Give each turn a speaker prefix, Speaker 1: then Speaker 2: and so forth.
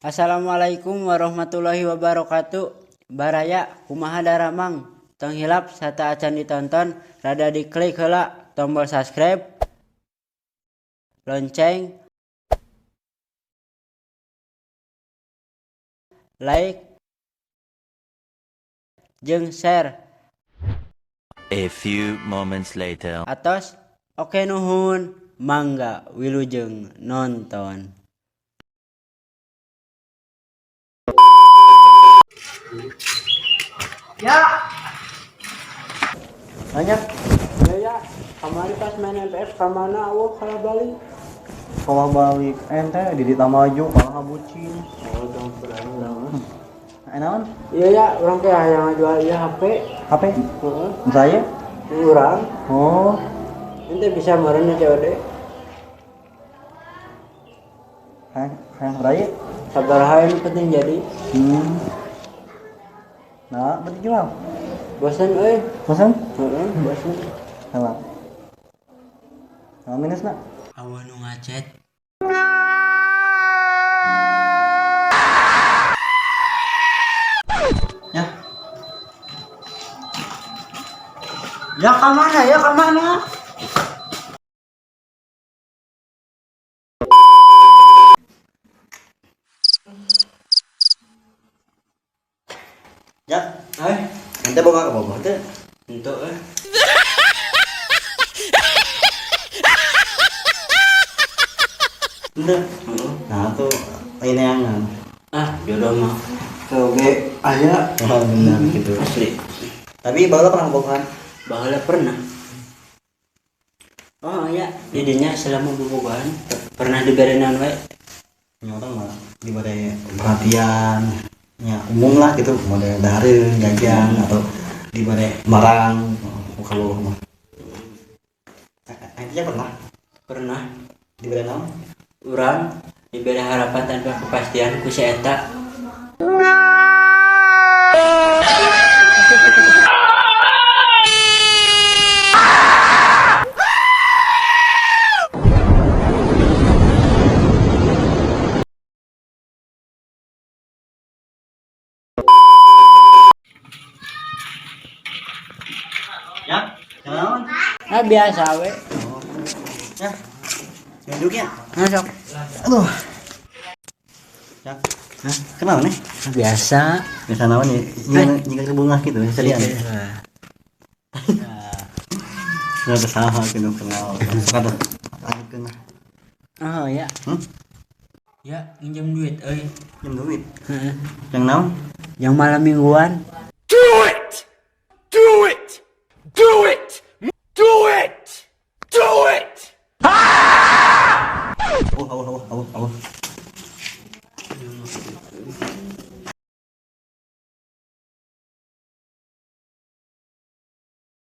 Speaker 1: Assalamualaikum warahmatullahi wabarakatuh. Baraya kumaha daramang tong hilap sata acan ditonton rada diklik heula tombol subscribe, lonceng, like, jeung share.
Speaker 2: A few moments later.
Speaker 1: Atos oke nuhun, mangga wilujeng nonton.
Speaker 3: Ya,
Speaker 1: Banyak ya kamari pas main MPS kamana awak kalau balik.
Speaker 3: kalau balik ente di Dita Maju kalah bucin.
Speaker 1: Oh dong berani lah.
Speaker 3: Enaon?
Speaker 1: Iya ya, orang kayak yang jual ya HP.
Speaker 3: HP?
Speaker 1: Heeh.
Speaker 3: Saya?
Speaker 1: Urang,
Speaker 3: Oh,
Speaker 1: ente bisa meureun COD.
Speaker 3: hayang raya.
Speaker 1: Sabaraha yang penting jadi.
Speaker 3: Nah, berarti jual.
Speaker 1: Bosan euy.
Speaker 3: Bosan?
Speaker 1: Heeh, bosan.
Speaker 3: Salah. Salah minus nak.
Speaker 1: Awan nu ngacet.
Speaker 3: Ya.
Speaker 1: Ya kemana? Ya kemana?
Speaker 3: Ya. Ente boga ke Bogor teh?
Speaker 1: Untuk
Speaker 3: Ente. Nah, tuh ini yang
Speaker 1: jodoh mah.
Speaker 3: oke aya. Oh, benar gitu.
Speaker 1: Asli.
Speaker 3: Tapi baru pernah bogaan.
Speaker 1: Baheula pernah. Oh ya, didinya selama bobogohan pernah diberenan we.
Speaker 3: Orang mah diberi perhatian ya umum lah gitu model dari jajan atau diberi barang kalau mah aja
Speaker 1: Pernah
Speaker 3: diberi nama
Speaker 1: urang diberi harapan tanpa kepastian ku si eta.
Speaker 3: ya kenal
Speaker 1: Biasa we.
Speaker 3: ya duduknya
Speaker 1: Masuk.
Speaker 3: aduh ya kenal nih
Speaker 1: Biasa.
Speaker 3: biasa naon ya nyingkat bunga gitu sekalian sudah bersama gitu kenal kata lanjutkan
Speaker 1: Oh ya. Ya, pinjam duit euy.
Speaker 3: jam duit
Speaker 1: Heeh.
Speaker 3: yang naon
Speaker 1: Yang malam mingguan.
Speaker 2: Do it! Do it! Do it!